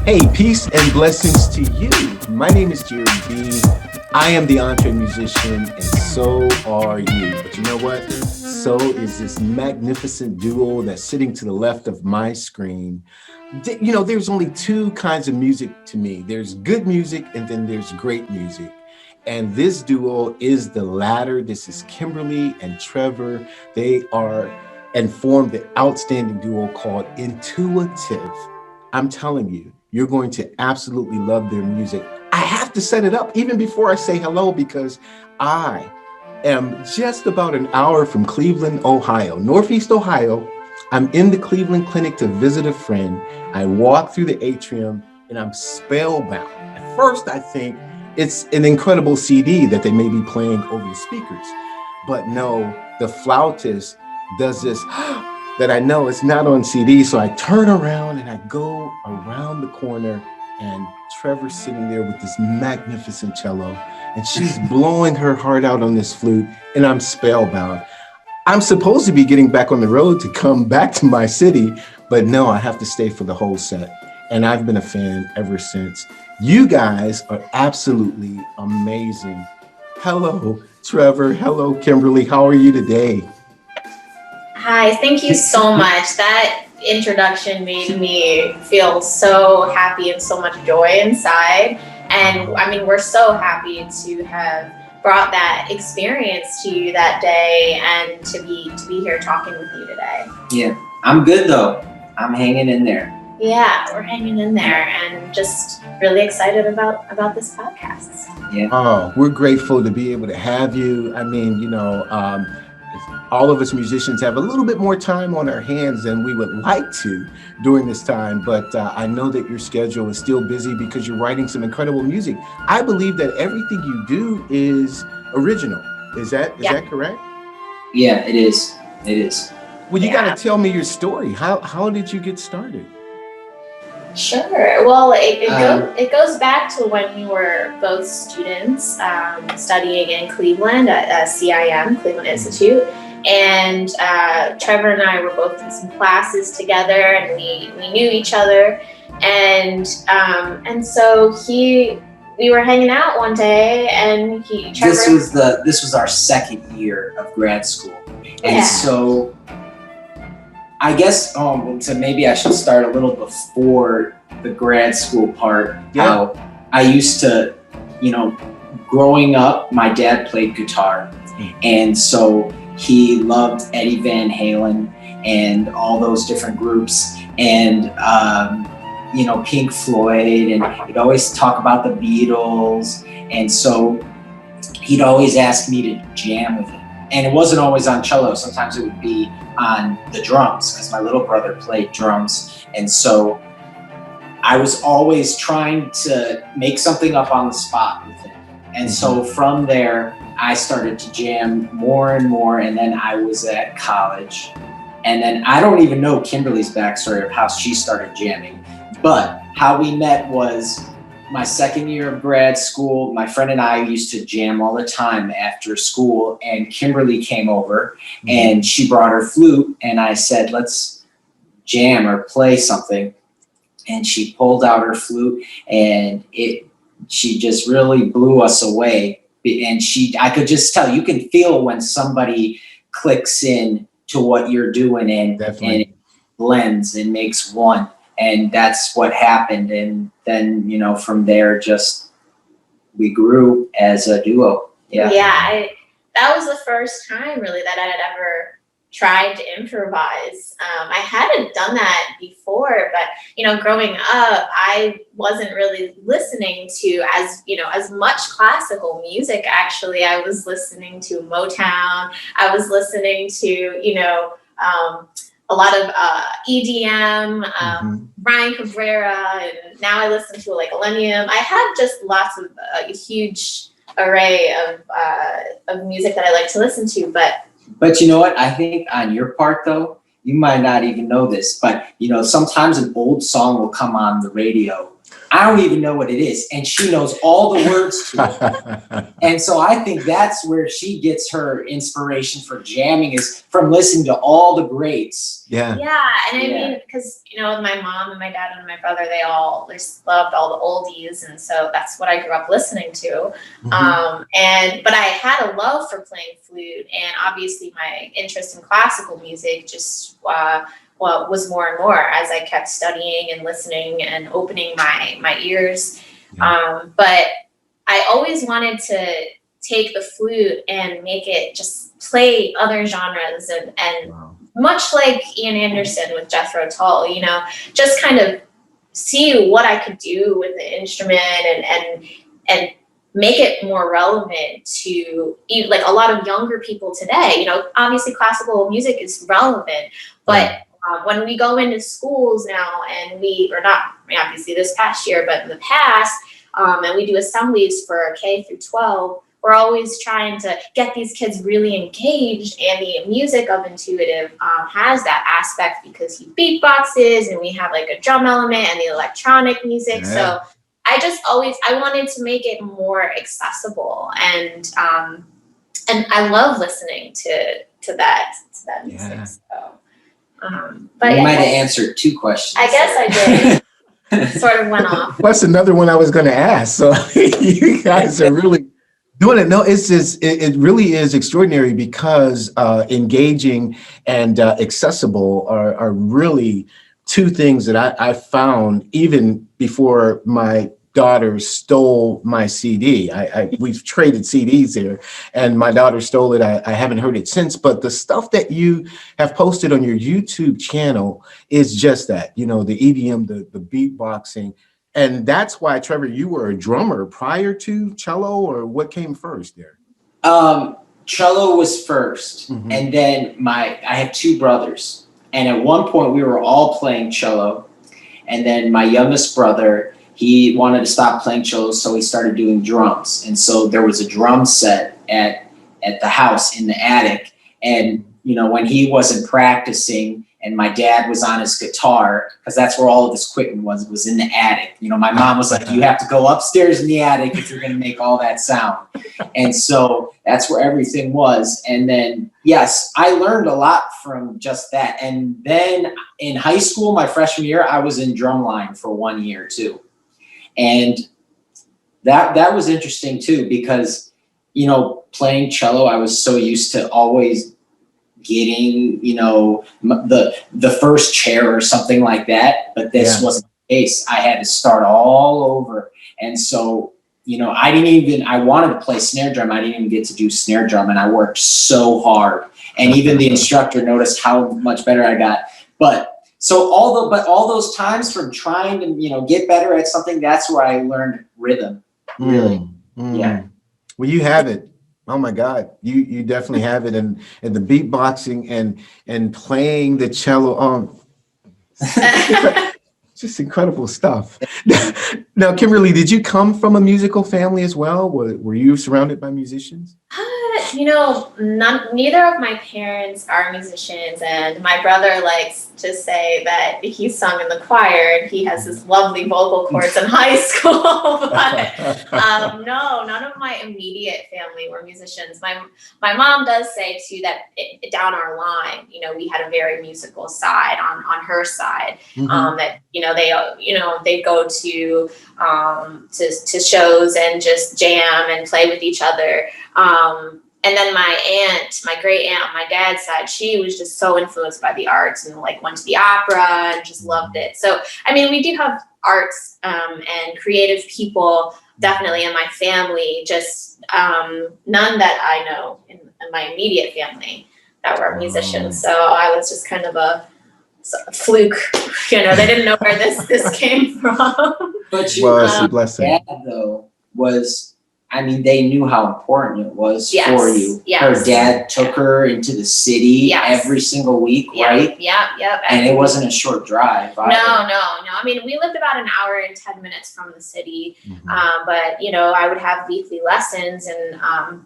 Hey, peace and blessings to you. My name is Jerry B. I am the entree musician, and so are you. But you know what? So is this magnificent duo that's sitting to the left of my screen. You know, there's only two kinds of music to me. There's good music, and then there's great music. And this duo is the latter. This is Kimberly and Trevor. They are and form the outstanding duo called IN2ATIVE. I'm telling you, you're going to absolutely love their music. I have to set it up even before I say hello because I am just about an hour from Cleveland, Ohio, Northeast Ohio. I'm in the Cleveland Clinic to visit a friend. I walk through the atrium and I'm spellbound. At first, I think it's an incredible CD that they may be playing over the speakers. But no, the flautist does this that I know it's not on CD. So I turn around and I go around the corner and Trevor's sitting there with this magnificent cello and she's blowing her heart out on this flute and I'm spellbound. I'm supposed to be getting back on the road to come back to my city, but no, I have to stay for the whole set. And I've been a fan ever since. You guys are absolutely amazing. Hello, Trevor. Hello, Kimberly. How are you today? Hi, thank you so much. That introduction made me feel so happy and so much joy inside. And I mean, we're so happy to have brought that experience to you that day and to be here talking with you today. Yeah, I'm good though. I'm hanging in there. Yeah, we're hanging in there and just really excited about this podcast. Yeah. Oh, we're grateful to be able to have you. I mean, you know, all of us musicians have a little bit more time on our hands than we would like to during this time, but I know that your schedule is still busy because you're writing some incredible music. I believe that everything you do is original. Is that correct? Yeah, it is. It is. Well, you got to tell me your story. How did you get started? Sure. Well, it goes back to when we were both students studying in Cleveland at CIM, Cleveland Institute. And Trevor and I were both in some classes together, and we knew each other. And so we were hanging out one day, and Trevor. This was our second year of grad school, and so I guess so maybe I should start a little before the grad school part. Yeah. How I used to, growing up, my dad played guitar, and so he loved Eddie Van Halen and all those different groups, and Pink Floyd, and he'd always talk about the Beatles, and so he'd always ask me to jam with him. And it wasn't always on cello. Sometimes it would be on the drums because my little brother played drums. And so I was always trying to make something up on the spot with him. And so from there, I started to jam more and more. And then I was at college. And then I don't even know Kimberly's backstory of how she started jamming. But how we met was my second year of grad school. My friend and I used to jam all the time after school, and Kimberly came over and she brought her flute, and I said, let's jam or play something. And she pulled out her flute, and she just really blew us away. And I could just tell, you can feel when somebody clicks in to what you're doing and it blends and makes one. And that's what happened. And then, from there, just we grew as a duo. Yeah. Yeah. That was the first time really that I had ever tried to improvise. I hadn't done that before, but, growing up, I wasn't really listening to as much classical music. Actually, I was listening to Motown. I was listening to, a lot of EDM, Ryan Cabrera, and now I listen to like Millennium. I have just lots of a huge array of music that I like to listen to. But you know what? I think on your part though, you might not even know this, but sometimes an old song will come on the radio. I don't even know what it is. And she knows all the words to it. And so I think that's where she gets her inspiration for jamming, is from listening to all the greats. Yeah. And I mean, because, you know, my mom and my dad and my brother, they just loved all the oldies. And so that's what I grew up listening to. Mm-hmm. But I had a love for playing flute, and obviously my interest in classical music just, was more and more as I kept studying and listening and opening my ears. But I always wanted to take the flute and make it just play other genres, and much like Ian Anderson with Jethro Tull, you know, just kind of see what I could do with the instrument and make it more relevant to like a lot of younger people today. You know, obviously classical music is relevant, but when we go into schools now, and obviously this past year, but in the past, and we do assemblies for K through 12, we're always trying to get these kids really engaged, and the music of Intuitive has that aspect because he beatboxes, and we have like a drum element and the electronic music. So I wanted to make it more accessible, and I love listening to that music. So. But you might have answered two questions. I guess I did. Sort of went off. That's another one I was going to ask. So you guys are really doing it. No, it's just, it really is extraordinary, because engaging and accessible are really two things that I found even before my daughter stole my CD. We've traded CDs there, and my daughter stole it. I haven't heard it since, but the stuff that you have posted on your YouTube channel is just that, you know, the EDM, the beatboxing. And that's why, Trevor, you were a drummer prior to cello, or what came first there? Cello was first, and then I have two brothers, and at one point we were all playing cello, and then my youngest brother, he wanted to stop playing cello, so he started doing drums. And so there was a drum set at the house in the attic. And, you know, when he wasn't practicing and my dad was on his guitar, because that's where all of this equipment was in the attic. You know, my mom was like, you have to go upstairs in the attic if you're going to make all that sound. And so that's where everything was. And then, yes, I learned a lot from just that. And then in high school, my freshman year, I was in drumline for 1 year too. And that was interesting too, because, you know, playing cello, I was so used to always getting, you know, the first chair or something like that. But this wasn't the case. I had to start all over. And so, you know, I wanted to play snare drum. I didn't even get to do snare drum, and I worked so hard. And even the instructor noticed how much better I got. But all those times from trying to, you know, get better at something, that's where I learned rhythm. Really. Yeah. Well, you have it. Oh my God. You definitely have it. And the beatboxing and playing the cello. Just incredible stuff. Now, Kimberly, did you come from a musical family as well? Were you surrounded by musicians? You know, neither of my parents are musicians, and my brother likes to say that he sung in the choir and he has his lovely vocal cords in high school. But no, none of my immediate family were musicians. My mom does say too that down our line, you know, we had a very musical side on her side. That they go to shows and just jam and play with each other. And then my great aunt on my dad's side, she was just so influenced by the arts and like went to the opera and just loved it. So, I mean, we do have arts and creative people definitely in my family, just none that I know in my immediate family that were musicians. So I was just kind of a fluke, you know, they didn't know where this came from. But it's a blessing. Dad, though, I mean, they knew how important it was for you. Yes. Her dad took her into the city every single week, right? Yep. And it wasn't a short drive. No. I mean, we lived about an hour and 10 minutes from the city. But, you know, I would have weekly lessons, and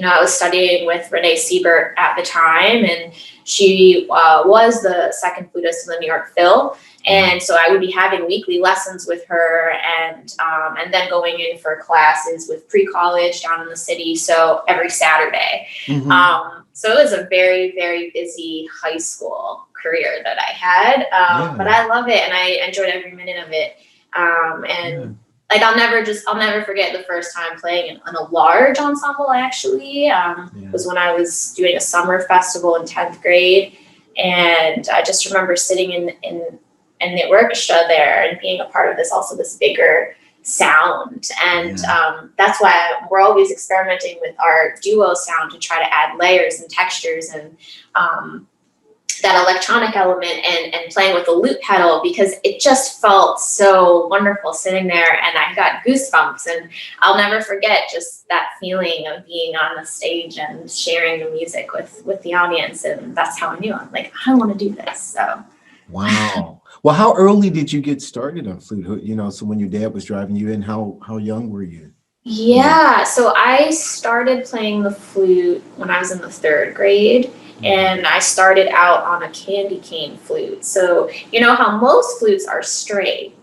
I was studying with Renee Siebert at the time, and she was the second flutist in the New York Phil. And so I would be having weekly lessons with her, and then going in for classes with pre-college down in the city. So every Saturday. So it was a very, very busy high school career that I had. But I love it, and I enjoyed every minute of it. Like I'll never forget the first time playing in a large ensemble. Actually, was when I was doing a summer festival in 10th grade, and I just remember sitting in the orchestra there and being a part of this bigger sound. And that's why we're always experimenting with our duo sound to try to add layers and textures and that electronic element and playing with the loop pedal, because it just felt so wonderful sitting there, and I got goosebumps. And I'll never forget just that feeling of being on the stage and sharing the music with the audience. And that's how I knew, I'm like, I want to do this. So wow. Well, how early did you get started on flute? So when your dad was driving you in, how young were you? Yeah, so I started playing the flute when I was in the 3rd grade, and I started out on a candy cane flute. So you know how most flutes are straight.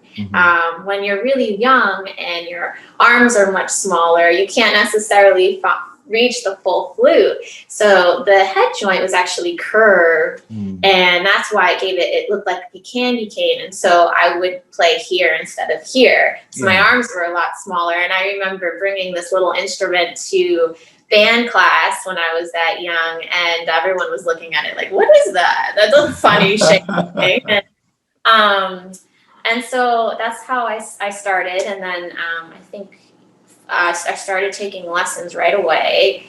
When you're really young and your arms are much smaller, you can't necessarily reach the full flute. So the head joint was actually curved, and that's why it looked like a candy cane. And so I would play here instead of here. So my arms were a lot smaller. And I remember bringing this little instrument to band class when I was that young, and everyone was looking at it like, what is that? That's a funny shape thing. And so that's how I started. And then I think I started taking lessons right away.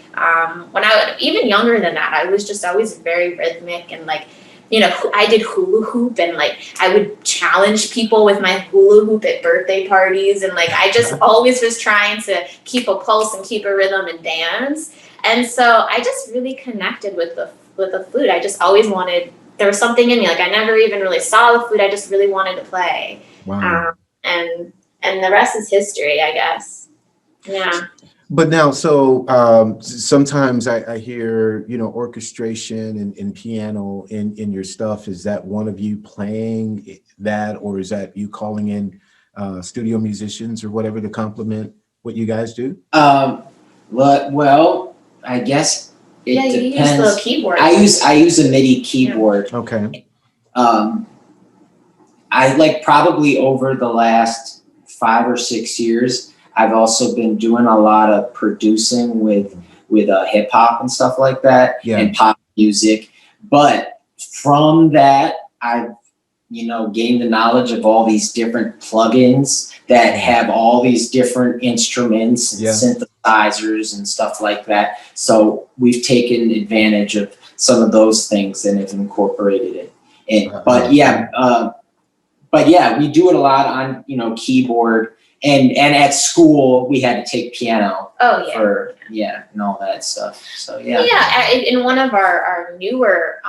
When even younger than that, I was just always very rhythmic, and like, I did hula hoop, and like I would challenge people with my hula hoop at birthday parties, and like I just always was trying to keep a pulse and keep a rhythm and dance. And so I just really connected with the flute. I just always wanted. There was something in me, like I never even really saw the flute. I just really wanted to play. Wow. And the rest is history, I guess. Yeah. But now, so sometimes I hear, orchestration and piano in your stuff. Is that one of you playing that, or is that you calling in studio musicians or whatever to complement what you guys do? Well, I guess it depends. You use the keyboard. I use a MIDI keyboard. Yeah. Okay. I probably over the last 5 or 6 years, I've also been doing a lot of producing with hip hop and stuff like that, and pop music. But from that, I've gained the knowledge of all these different plugins that have all these different instruments and synthesizers and stuff like that. So we've taken advantage of some of those things and have incorporated it. But we do it a lot on keyboard. And at school, we had to take piano and all that stuff. So, in one of our newer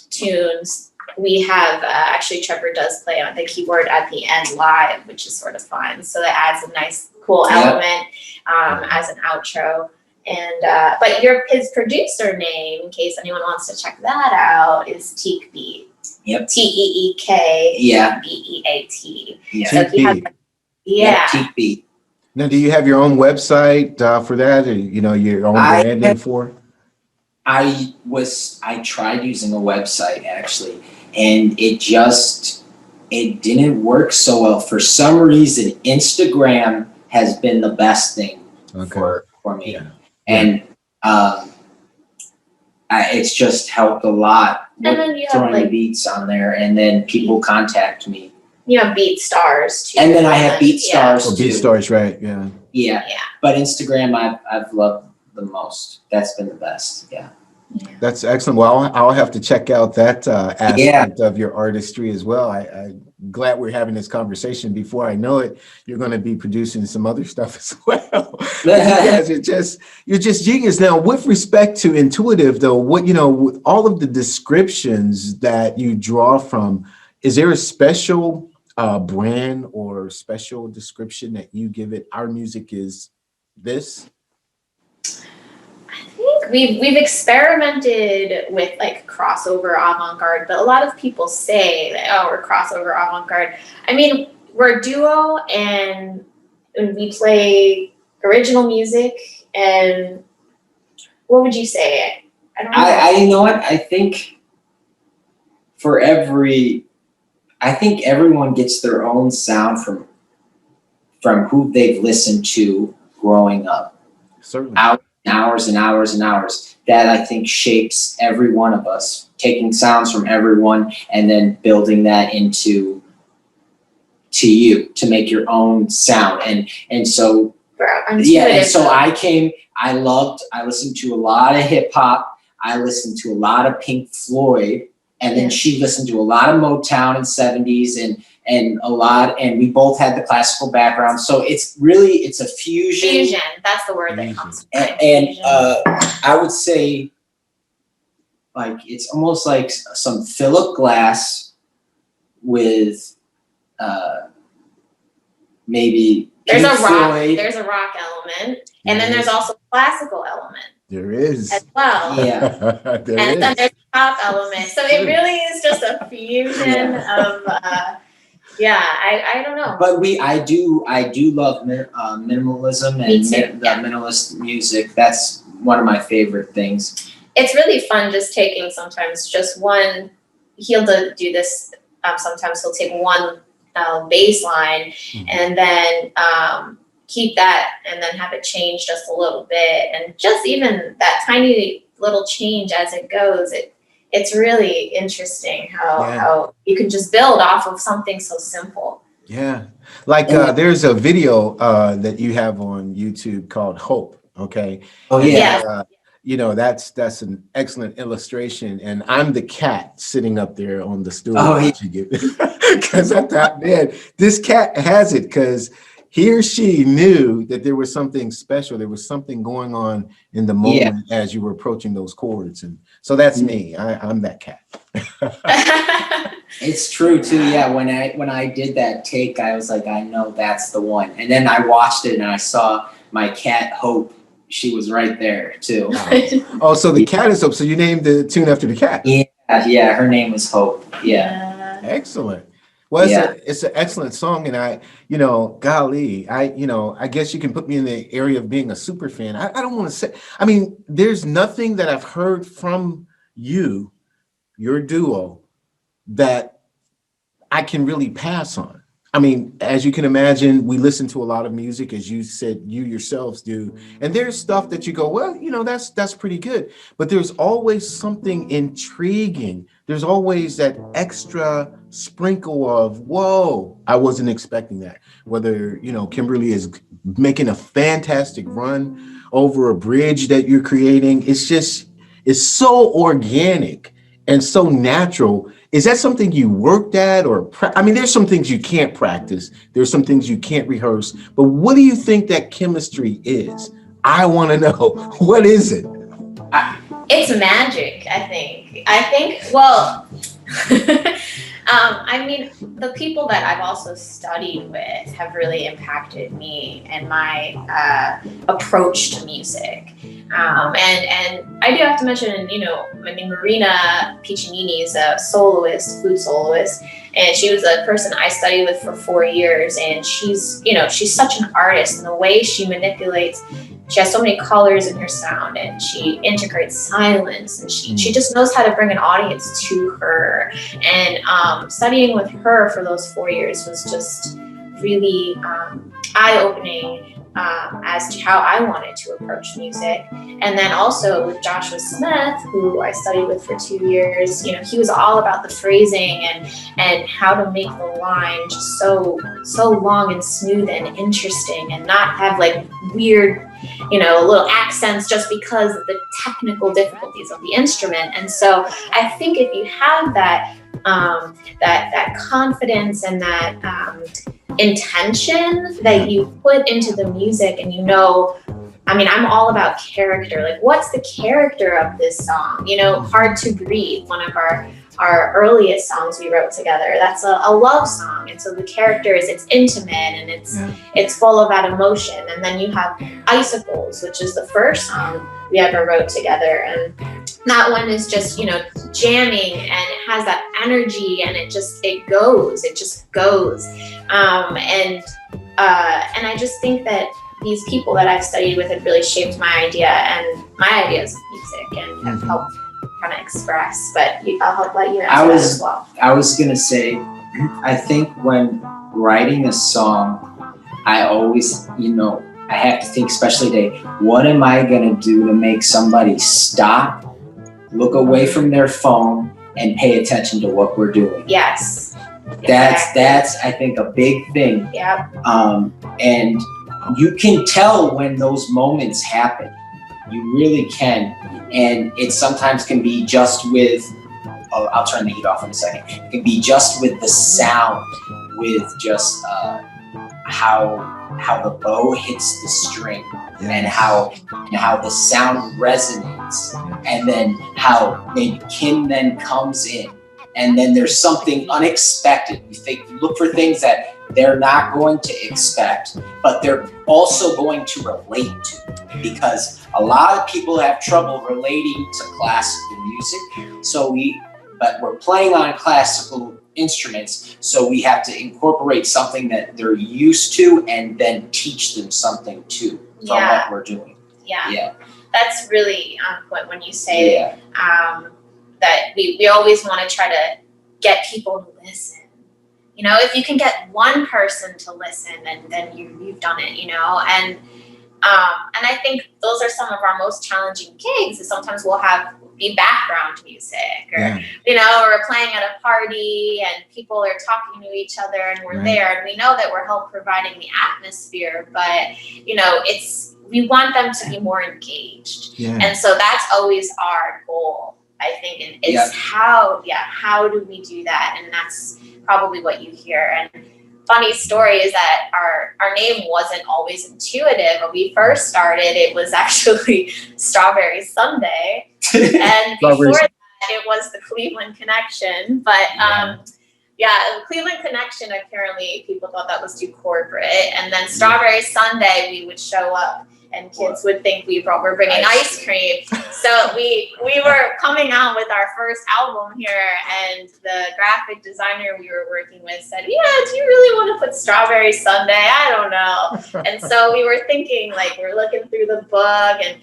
tunes, we have actually Trevor does play on the keyboard at the end live, which is sort of fun. So that adds a nice, cool element as an outro. And but his producer name, in case anyone wants to check that out, is Teek Beat. Yep. TEEK. BEAT. Yeah. So he has. Teek Beat. Now, do you have your own website for that, or your own branding for? I tried using a website actually, and it didn't work so well. For some reason, Instagram has been the best thing for me, and it's just helped a lot. And then you throwing the beats on there, and then people contact me. You have BeatStars too. And then I have BeatStars too. BeatStars, right? Yeah. Yeah. But Instagram, I've loved the most. That's been the best. Yeah. That's excellent. Well, I'll have to check out that aspect of your artistry as well. I'm glad we're having this conversation. Before I know it, you're going to be producing some other stuff as well. You guys are you're just genius. Now, with respect to Intuitive, though, with all of the descriptions that you draw from, is there a special brand or special description that you give it? Our music is this? we've experimented with like crossover avant-garde, but a lot of people say that, oh, we're crossover avant-garde. I mean, we're a duo and we play original music. And what would you say? I don't know. You know what? I think everyone gets their own sound from who they've listened to growing up. Certainly. Hours and hours and hours. That I think shapes every one of us, taking sounds from everyone and then building that into you to make your own sound. And so I listened to a lot of hip hop. I listened to a lot of Pink Floyd, and then she listened to a lot of Motown in the 70s and we both had the classical background. So it's a fusion. Fusion, that's the word that comes to mind. And I would say like it's almost like some Philip Glass with maybe there's Pink Floyd. There's a rock element, and then there's also a classical element. There is as well. Yeah. Then there's a pop element. So it really is just a fusion of I don't know. But I do love minimalism and the minimalist music. That's one of my favorite things. It's really fun just taking sometimes just one. He'll do this. Sometimes he'll take one bass line and then keep that and then have it change just a little bit, and just even that tiny little change as it goes. It's really interesting how you can just build off of something so simple. Yeah. Like there's a video that you have on YouTube called Hope. Okay. Oh yeah. And, that's an excellent illustration. And I'm the cat sitting up there on the stool. Because I thought, man, this cat has it, because he or she knew that there was something special. There was something going on in the moment as you were approaching those chords. And so that's me. I'm that cat. It's true too. Yeah. When I did that take, I was like, I know that's the one. And then I watched it and I saw my cat Hope. She was right there too. Oh, so the cat is Hope. So you named the tune after the cat. Yeah. Her name was Hope. Yeah. Excellent. Well, it's an excellent song, and I guess you can put me in the area of being a super fan. I don't want to say, I mean, there's nothing that I've heard from you, your duo, that I can really pass on. I mean, as you can imagine, we listen to a lot of music, as you said, you yourselves do. And there's stuff that you go, well, that's pretty good. But there's always something intriguing. There's always that extra sprinkle of, whoa, I wasn't expecting that. Whether, Kimberly is making a fantastic run over a bridge that you're creating. It's so organic and so natural. Is that something you worked at, or there's some things you can't practice. There's some things you can't rehearse. But what do you think that chemistry is? I want to know. What is it? It's magic, I think, well, the people that I've also studied with have really impacted me and my approach to music. And I do have to mention, Marina Piccinini is a soloist, flute soloist, and she was a person I studied with for 4 years. And she's such an artist, and the way she manipulates, she has so many colors in her sound, and she integrates silence, and she just knows how to bring an audience to her. And studying with her for those 4 years was just really eye-opening as to how I wanted to approach music. And then also with Joshua Smith, who I studied with for 2 years, he was all about the phrasing and how to make the line just so long and smooth and interesting, and not have like weird, little accents just because of the technical difficulties of the instrument. And so I think if you have that confidence and that intention that you put into the music, and I'm all about character. Like, what's the character of this song? Hard to Breathe, one of our earliest songs we wrote together. That's a love song, and so the character it's intimate and it's full of that emotion. And then you have Icicles, which is the first song we ever wrote together. And that one is just, jamming, and it has that energy, and it just goes. And I just think that these people that I've studied with have really shaped my idea and my ideas of music, and have helped kind of express. But I'll let you answer that as well. I was gonna say, I think when writing a song, I always, I have to think, especially today, what am I gonna do to make somebody stop, look away from their phone, and pay attention to what we're doing? Yes. That's I think a big thing. Yeah. And you can tell when those moments happen. You really can. And it sometimes can be just with, I'll turn the heat off in a second. It can be just with the sound, with just how the bow hits the string, and how the sound resonates, and then how maybe Kim then comes in, and then there's something unexpected. You look for things that they're not going to expect, but they're also going to relate to, because a lot of people have trouble relating to classical music. But we're playing on classical instruments, so we have to incorporate something that they're used to, and then teach them something too from what we're doing. Yeah. That's really on point when you say that we always want to try to get people to listen. If you can get one person to listen, then you've done it. And I think those are some of our most challenging gigs. Is sometimes we'll be background music, or we're playing at a party and people are talking to each other, and we're there, and we know that we're help providing the atmosphere, but we want them to be more engaged. And so that's always our goal, I think, is how do we do that? And that's probably what you hear. And funny story is that our name wasn't always intuitive. When we first started, it was actually Strawberry Sunday. And before that, it was the Cleveland Connection. But the Cleveland Connection, apparently people thought that was too corporate. And then Strawberry Sunday, we would show up and kids would think we were bringing ice cream. So we were coming out with our first album here, and the graphic designer we were working with said, do you really want to put Strawberry Sunday? I don't know. And so we were thinking, we're looking through the book, and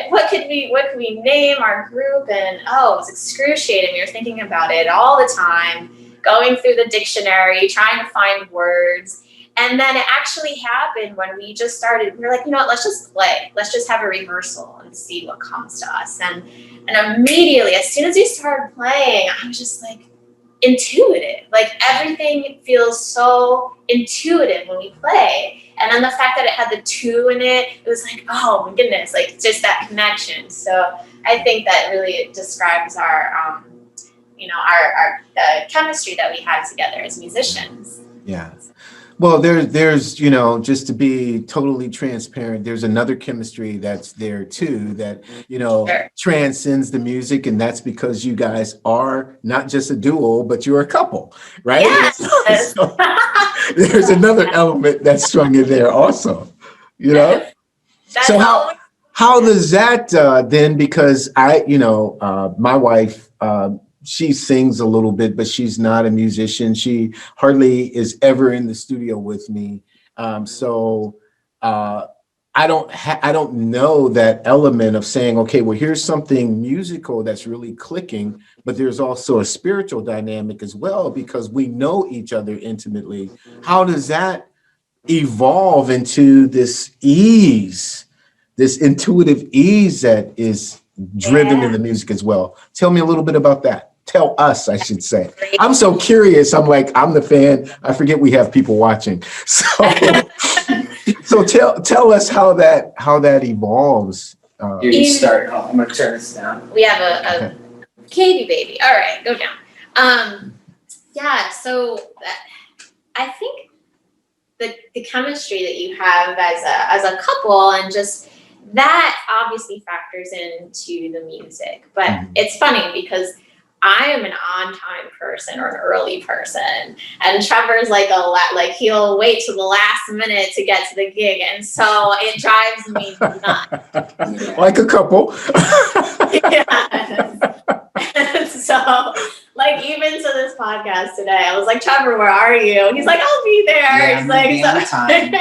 what could we name our group? And it was excruciating. We were thinking about it all the time, going through the dictionary, trying to find words. And then it actually happened when we just started. We were like, let's just play. Let's just have a rehearsal and see what comes to us. And immediately, as soon as we started playing, I was just intuitive. Everything feels so intuitive when we play. And then the fact that it had the two in it, it was oh my goodness, just that connection. So I think that really describes our chemistry that we have together as musicians. Yeah. Well, there's, just to be totally transparent, there's another chemistry that's there too that, transcends the music. And that's because you guys are not just a duo, but you're a couple, right? Yes. So there's another element that's strung in there also, So how does that then, because my wife, she sings a little bit, but she's not a musician. She hardly is ever in the studio with me. So I don't know that element of saying, okay, well, here's something musical that's really clicking, but there's also a spiritual dynamic as well, because we know each other intimately. How does that evolve into this ease, this intuitive ease that is driven in the music as well? Tell me a little bit about that. Tell us, I should say. I'm so curious. I'm the fan. I forget we have people watching. So tell us how that evolves. Here you start. I'm gonna turn this down. We have a Katie baby. All right, go down. So I think the chemistry that you have as a couple, and just that obviously factors into the music. But it's funny because I am an on-time person or an early person, and Trevor's like he'll wait till the last minute to get to the gig, and so it drives me nuts. Like a couple. Yes. So, like, even to this podcast today, I was like, Trevor, where are you? He's like, I'll be there. Yeah, He's like, be on time.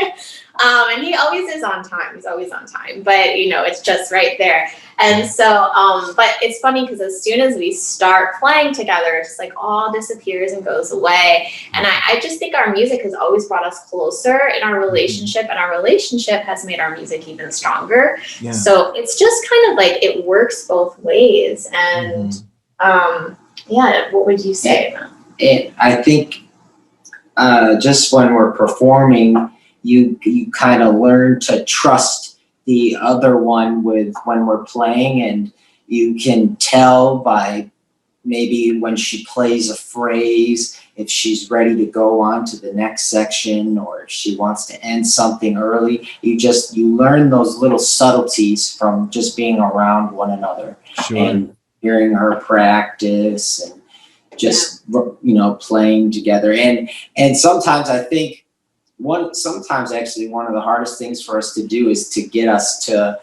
and he always is on time. He's always on time, but you know, it's just right there. And so, but it's funny because as soon as we start playing together, it's just like all disappears and goes away. And I just think our music has always brought us closer in our relationship, and our relationship has made our music even stronger. Yeah. So it's just kind of like it works both ways. And yeah, what would you say? I think just when we're performing, you kind of learn to trust the other one with when we're playing, and you can tell by maybe when she plays a phrase if she's ready to go on to the next section, or if she wants to end something early. You learn those little subtleties from just being around one another. Sure. And hearing her practice and just playing together. And sometimes I think sometimes actually one of the hardest things for us to do is to get us to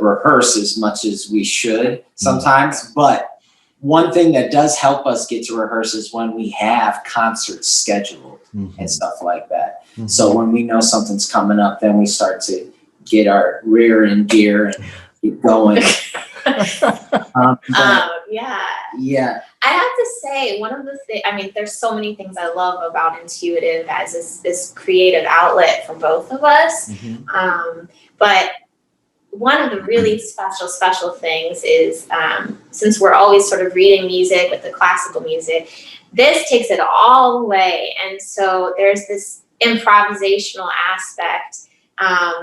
rehearse as much as we should sometimes. But one thing that does help us get to rehearse is when we have concerts scheduled and stuff like that. So when we know something's coming up, then we start to get our rear in gear and get going. Yeah. I have to say, one of the things, I mean, there's so many things I love about Intuitive as this creative outlet for both of us. But one of the really special things is, since we're always sort of reading music with the classical music, this takes it all away. And so there's this improvisational aspect.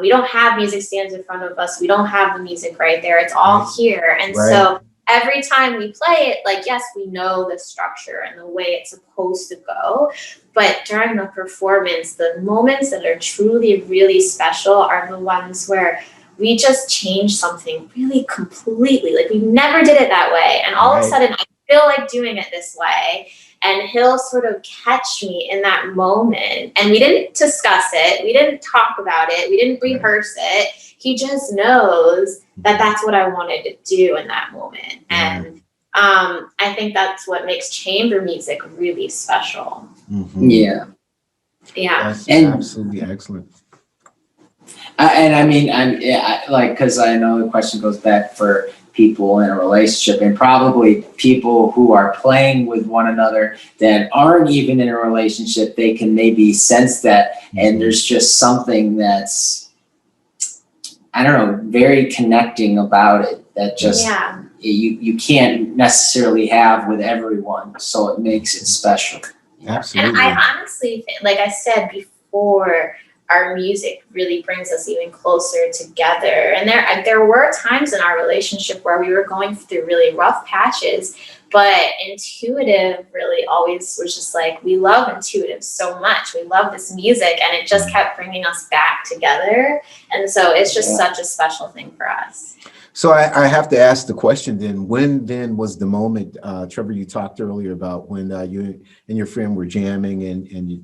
We don't have music stands in front of us. We don't have the music right there. It's all here. And so every time we play it, like, yes, we know the structure and the way it's supposed to go. But during the performance, the moments that are truly, really special are the ones where we just change something really completely. Like, we never did it that way. And all of a sudden, I feel like doing it this way. And he'll sort of catch me in that moment. And we didn't discuss it. We didn't talk about it. We didn't rehearse it. He just knows that that's what I wanted to do in that moment. And I think that's what makes chamber music really special. Yeah. That's and absolutely excellent. Because I know the question goes back for people in a relationship, and probably people who are playing with one another that aren't even in a relationship, they can maybe sense that. And there's just something that's, I don't know, very connecting about it that just you can't necessarily have with everyone. So it makes it special. Absolutely. And I honestly think, like I said before, our music really brings us even closer together. And there were times in our relationship where we were going through really rough patches, but Intuitive really always was just like, we love Intuitive so much. We love this music, and it just kept bringing us back together. And so it's just such a special thing for us. So I have to ask the question then, when then was the moment, Trevor, you talked earlier about when you and your friend were jamming and you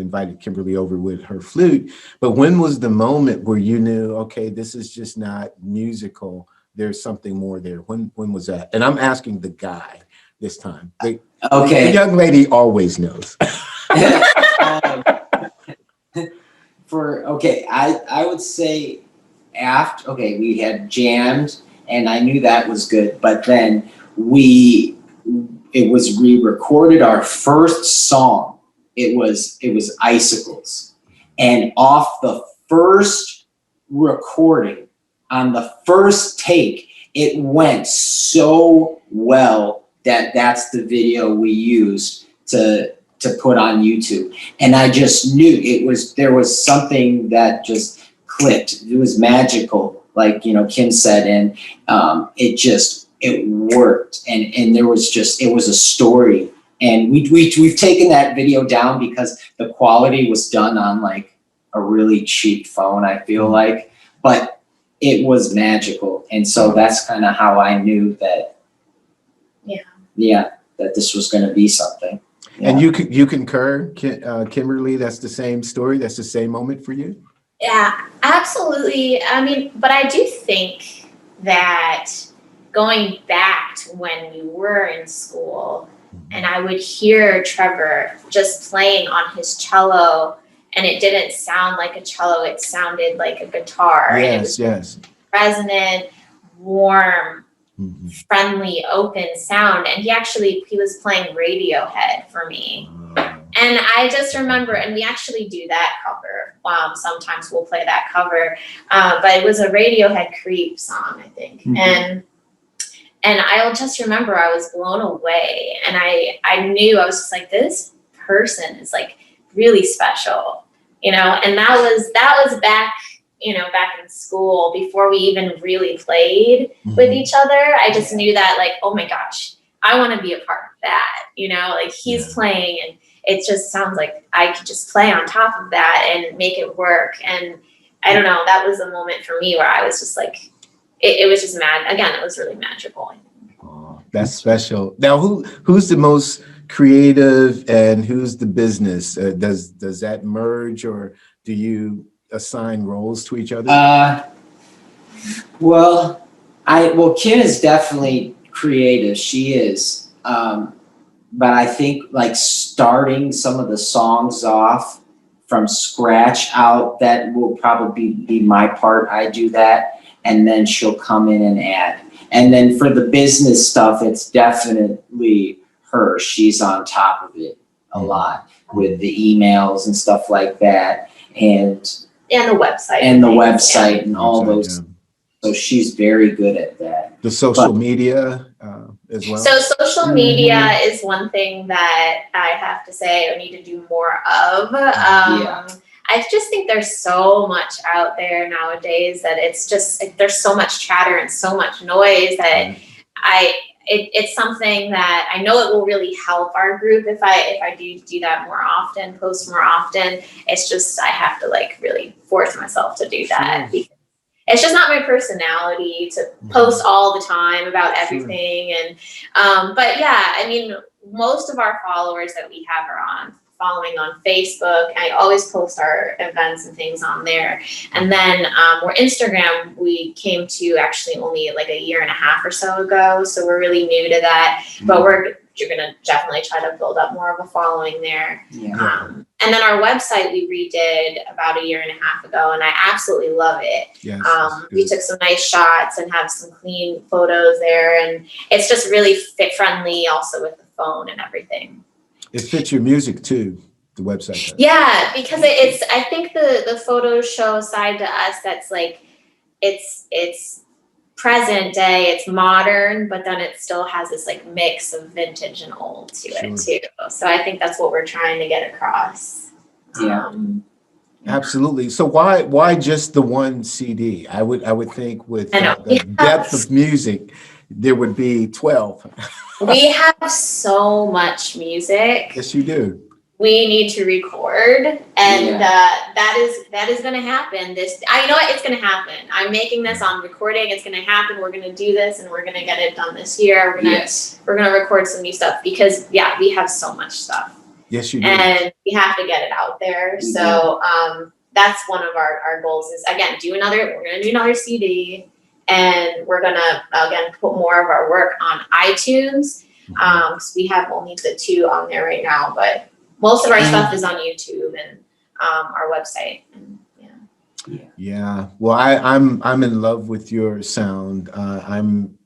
invited Kimberly over with her flute, but when was the moment where you knew, okay, this is just not musical, there's something more there? When was that? And I'm asking the guy this time. The young lady always knows. I would say we had jammed and I knew that was good, but then we recorded our first song. It was Icicles, and off the first recording, on the first take, it went so well that that's the video we used to put on YouTube. And I just knew there was something that just clicked. It was magical, like Kim said, and it worked. And there was it was a story. And we've taken that video down because the quality was done on like a really cheap phone, I feel like, but it was magical. And so that's kind of how I knew that that this was going to be something. Yeah. And you concur, Kimberly, that's the same story, that's the same moment for you? Yeah, absolutely. I mean, but I do think that going back to when we were in school and I would hear Trevor just playing on his cello, and it didn't sound like a cello, it sounded like a guitar. Yes, and it was resonant, warm, friendly, open sound. And he was playing Radiohead for me. And I just remember, and we actually do that cover. Sometimes we'll play that cover, but it was a Radiohead Creep song, I think. And I'll just remember I was blown away, and I knew, I was just like, this person is like really special, you know. And that was back, you know, back in school before we even really played with each other. I just knew that, like, oh my gosh, I want to be a part of that, you know, like he's playing and it just sounds like I could just play on top of that and make it work. And I don't know, that was a moment for me where I was just like, it was just again, it was really magical. Oh, that's special. Now, who's the most creative and who's the business? Does that merge, or do you assign roles to each other? Well, Kim is definitely creative. She is. But I think like starting some of the songs off from scratch out, that will probably be my part. I do that, and then she'll come in and add. And then for the business stuff, it's definitely her. She's on top of it a lot with the emails and stuff like that, and the website and all those. So she's very good at that. The social media as well. So social media is one thing that I have to say I need to do more of. I just think there's so much out there nowadays that it's just, there's so much chatter and so much noise that it's something that I know it will really help our group if I do that more often, post more often. It's just, I have to like really force myself to do that because it's just not my personality to post all the time about everything. And but yeah, I mean, most of our followers that we have are following on Facebook. I always post our events and things on there. And then we're Instagram, we came to actually only like a year and a half or so ago. So we're really new to that, but you're going to definitely try to build up more of a following there. And then our website we redid about a year and a half ago, and I absolutely love it. We took some nice shots and have some clean photos there, and it's just really fit friendly also with the phone and everything. It fits your music too, the website does. Yeah, because I think the photos show a side to us that's like, it's present day, it's modern, but then it still has this like mix of vintage and old to it too. So I think that's what we're trying to get across. Absolutely. So why just the one CD? I would think with the depth of music, there would be 12. We have so much music. Yes, you do. We need to record, and that is going to happen. I know it's going to happen. I'm making this on recording. It's going to happen. We're going to do this, and we're going to get it done this year. We're going to record some new stuff because we have so much stuff. Yes, you do. And we have to get it out there. So that's one of our goals is, again, we're going to do another CD, and we're going to, again, put more of our work on iTunes. Because we have only the 2 on there right now, but most of our stuff is on YouTube and our website. Yeah. Well, I'm in love with your sound. I'm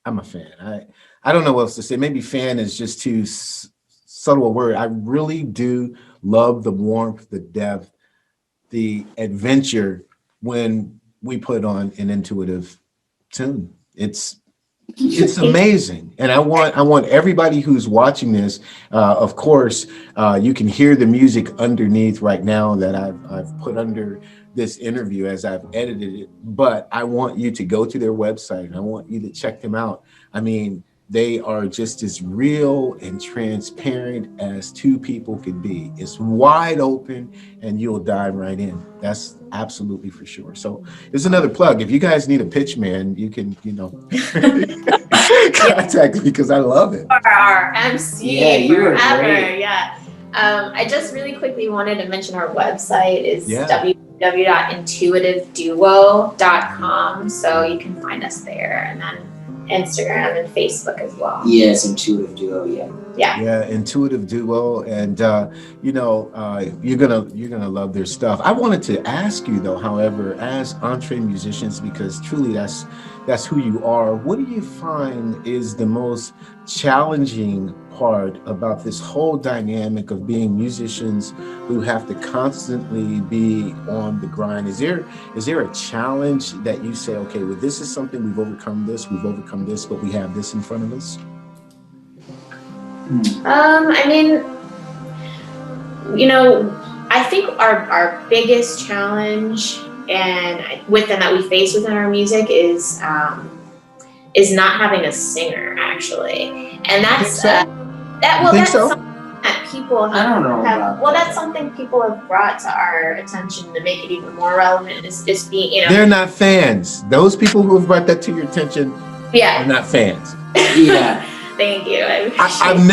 a fan. I don't know what else to say. Maybe fan is just too subtle a word. I really do love the warmth, the depth, the adventure when we put on an intuitive tune. It's amazing. And I want everybody who's watching this, of course, you can hear the music underneath right now that I've put under this interview as I've edited it, but I want you to go to their website and I want you to check them out. I mean, they are just as real and transparent as two people can be. It's wide open and you'll dive right in. That's absolutely for sure. So there's another plug. If you guys need a pitch man, you can, contact me because I love it. Our MC Yeah, you were forever. great. Yeah. I just really quickly wanted to mention our website is www.intuitiveduo.com. So you can find us there, and then Instagram and Facebook as well. Yes, Intuitive Duo, Yeah, Intuitive Duo, and you're gonna love their stuff. I wanted to ask you though, however, as entree musicians, because truly that's who you are. What do you find is the most challenging part about this whole dynamic of being musicians who have to constantly be on the grind? Is there a challenge that you say, okay, well, this is something we've overcome this, but we have this in front of us? I mean, I think our biggest challenge and that we face within our music is not having a singer, actually, and that's that's something that people that's something people have brought to our attention to make it even more relevant. Is just being, they're not fans. Those people who have brought that to your attention, are not fans. Yeah. Thank you. I've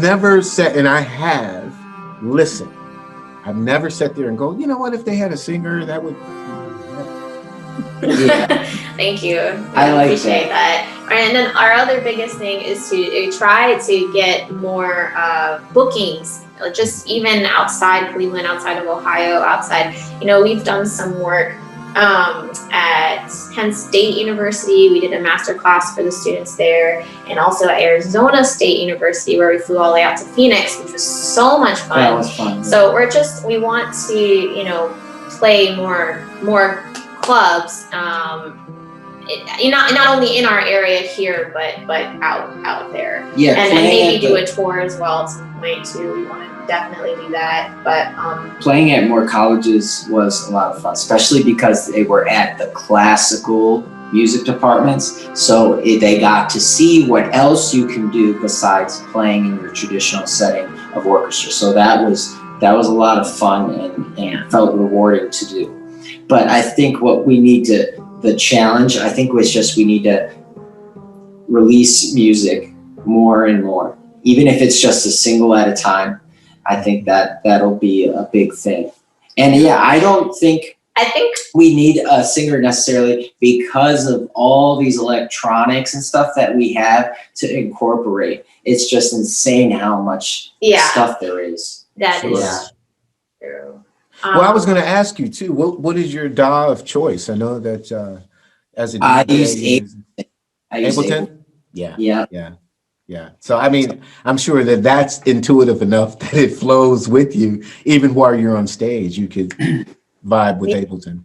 never sat, and I have listened. I've never sat there and go, you know what, if they had a singer, that would. Yeah. Thank you. I appreciate that. And then our other biggest thing is to try to get more bookings, just even outside Cleveland, outside of Ohio, outside. We've done some work at Penn State University. We did a master class for the students there, and also at Arizona State University, where we flew all the way out to Phoenix, which was so much fun. That was fun. So we want to, play more clubs, not only in our area here, but out there. Yeah, and maybe do a tour as well at some point too. We want to definitely do that. But playing at more colleges was a lot of fun, especially because they were at the classical music departments. So they got to see what else you can do besides playing in your traditional setting of orchestra. So that was a lot of fun and felt rewarding to do. But I think what we need the challenge, I think, was just we need to release music more and more, even if it's just a single at a time. I think that'll be a big thing. And I think we need a singer necessarily because of all these electronics and stuff that we have to incorporate. It's just insane how much stuff there is. That is true. Well, I was going to ask you too. What is your DAW of choice? I know that as a DJ, I used Ableton. Yeah. So I mean, I'm sure that's intuitive enough that it flows with you, even while you're on stage. You could vibe with Ableton.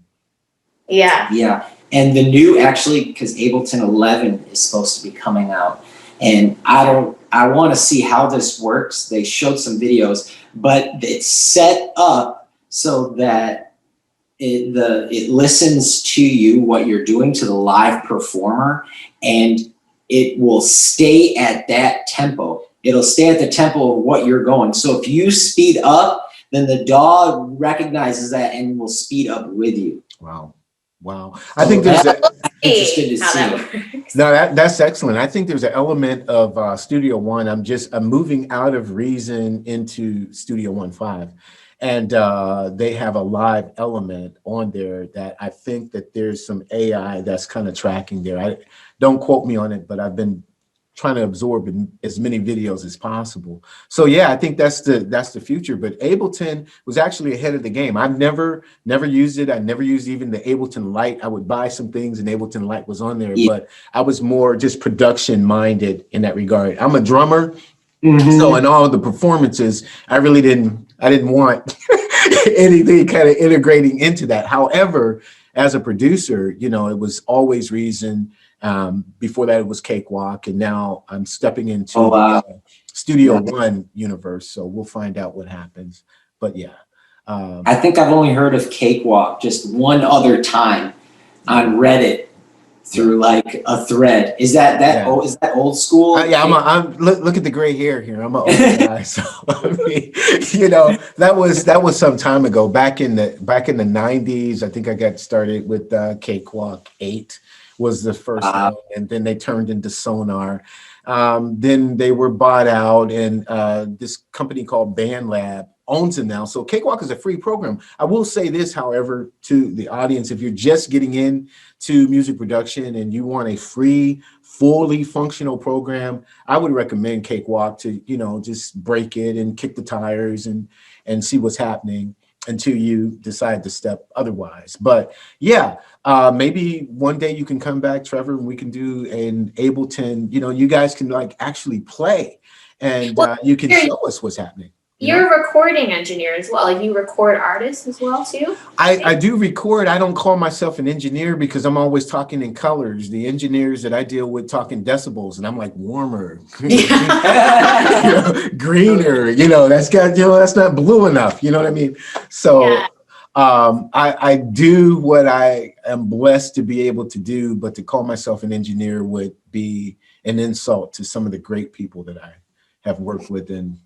Yeah. And the new, actually, because Ableton 11 is supposed to be coming out, and I want to see how this works. They showed some videos, but it's set up so that it listens to you, what you're doing to the live performer, and it will stay at that tempo. It'll stay at the tempo of what you're going. So if you speed up, then the DAW recognizes that and will speed up with you. Wow. I think there's interested to see. No, that's excellent. I think there's an element of Studio One. I'm moving out of Reason into Studio One 5. And they have a live element on there that I think that there's some AI that's kind of tracking there. Don't quote me on it, but I've been trying to absorb as many videos as possible. So I think that's the future. But Ableton was actually ahead of the game. I've never used it. I never used even the Ableton Lite. I would buy some things and Ableton Lite was on there, but I was more just production minded in that regard. I'm a drummer. Mm-hmm. So in all the performances, I didn't want anything kind of integrating into that. However, as a producer, it was always Reason. Before that, it was Cakewalk, and now I'm stepping into the Studio One universe. So we'll find out what happens. But I think I've only heard of Cakewalk just one other time on Reddit through like a thread. Is that is that old school? Yeah, I'm look at the gray hair here. I'm an old guy, so I mean, you know, that was some time ago. Back in the 90s, I think I got started with Cakewalk 8 was the first one, and then they turned into Sonar. Then they were bought out, and this company called Band Lab owns it now. So Cakewalk is a free program. I will say this, however, to the audience, if you're just getting in to music production and you want a free, fully functional program, I would recommend Cakewalk to, you know, just break it and kick the tires and see what's happening until you decide to step otherwise. But yeah, maybe one day you can come back, Trevor, and we can do an Ableton, you know, you guys can like actually play and you can show us what's happening. You're a recording engineer as well. Like you record artists as well too? I do record. I don't call myself an engineer because I'm always talking in colors. The engineers that I deal with talking decibels, and I'm like warmer, you know, greener, you know, that's got, you know, that's not blue enough. You know what I mean? So yeah. I do what I am blessed to be able to do, but to call myself an engineer would be an insult to some of the great people that I have worked with and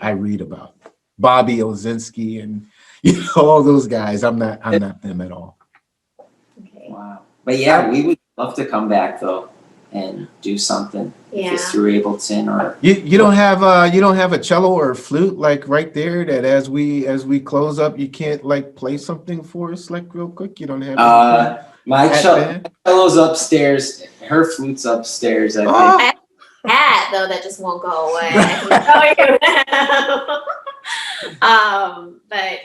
I read about. Bobby Ozinski and, you know, all those guys. I'm not them at all. Okay. Wow. But yeah, we would love to come back though and do something. Yeah. If through Ableton or you don't have a cello or a flute like right there that as we close up you can't like play something for us like real quick? You don't have my cello's upstairs, her flute's upstairs, I think. Hat though that just won't go away. I can tell you.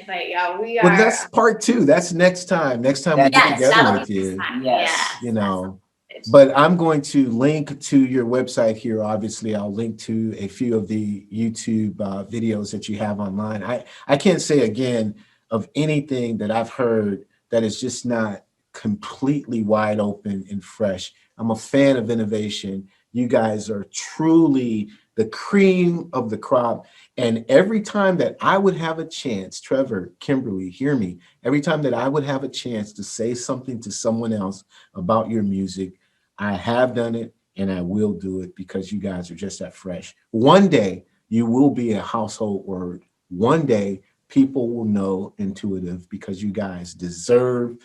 But yeah, we are. Well, that's part 2. That's next time. Next time we get together with you. Yes. You know. But I'm going to link to your website here. Obviously, I'll link to a few of the YouTube videos that you have online. I can't say again of anything that I've heard that is just not completely wide open and fresh. I'm a fan of innovation. You guys are truly the cream of the crop. And every time that I would have a chance, Trevor, Kimberly, hear me, every time that I would have a chance to say something to someone else about your music, I have done it and I will do it because you guys are just that fresh. One day you will be a household word. One day people will know Intuitive because you guys deserve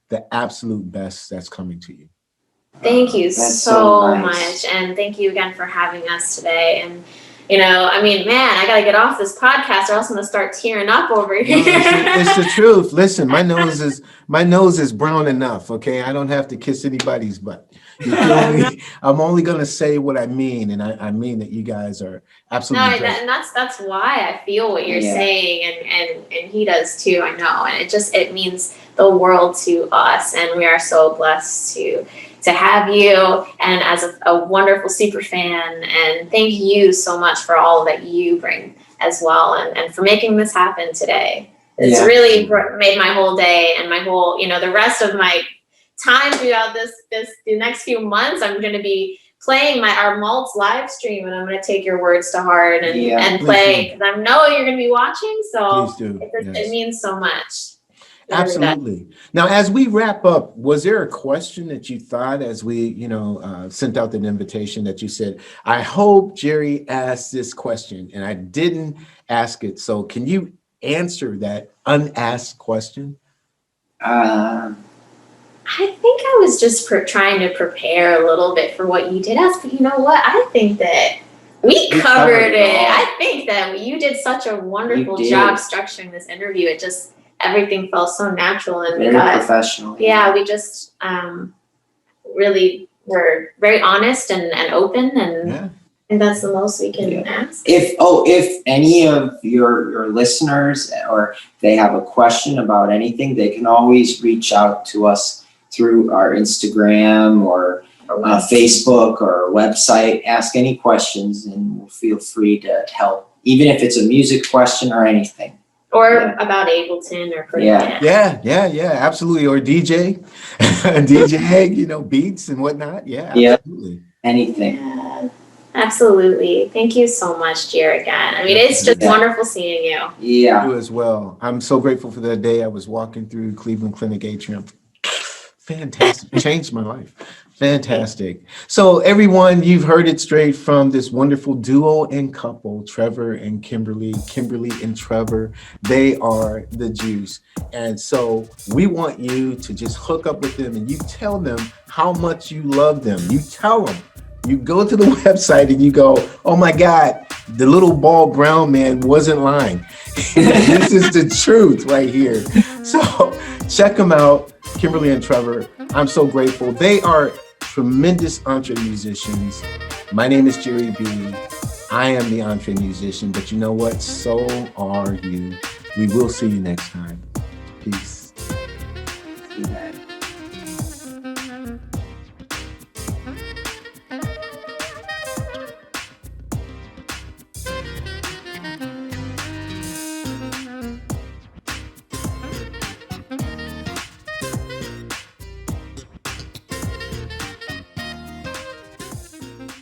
the absolute best that's coming to you. Thank you so nice. much. And thank you again for having us today. And, you know, I mean, man, I got to get off this podcast or else I'm going to start tearing up over here. No, it's the truth. Listen, my nose is brown enough. Okay. I don't have to kiss anybody's butt. You feel me? I'm only going to say what I mean. And I mean that you guys are absolutely great. And that's why I feel what you're saying. And he does too. I know. And it means the world to us. And we are so blessed to have you and as a wonderful super fan, and thank you so much for all that you bring as well and for making this happen today. It's really made my whole day and my whole, you know, the rest of my time throughout the next few months. I'm going to be playing our Maltz live stream and I'm going to take your words to heart and play because I know you're going to be watching. So it means so much. Absolutely. Now, as we wrap up, was there a question that you thought as we, you know, sent out an invitation that you said, I hope Jerry asked this question and I didn't ask it. So can you answer that unasked question? I think I was just trying to prepare a little bit for what you did ask, but you know what? I think that we covered it. I think that you did such a wonderful job structuring this interview. Everything felt so natural and very professional. Yeah, we just really were very honest and open, and and that's the most we can ask. If any of your listeners or they have a question about anything, they can always reach out to us through our Instagram or Facebook or website. Ask any questions, and we'll feel free to help, even if it's a music question or anything. Or about Ableton or absolutely. Or DJ, DJ, you know, beats and whatnot. Yeah, absolutely. Anything. Yeah, absolutely. Thank you so much, Jared. Again. I mean, it's just wonderful seeing you. Yeah. You as well. I'm so grateful for that day I was walking through Cleveland Clinic Atrium. Fantastic. Changed my life. Fantastic. So everyone, you've heard it straight from this wonderful duo and couple, Trevor and Kimberly, Kimberly and Trevor. They are the juice. And so we want you to just hook up with them and you tell them how much you love them. You tell them. You go to the website and you go, oh my God, the little bald brown man wasn't lying. This is the truth right here. So check them out, Kimberly and Trevor. I'm so grateful. They are tremendous entree musicians. My name is Jerry B. I am the entree musician, but you know what? So are you. We will see you next time. Peace.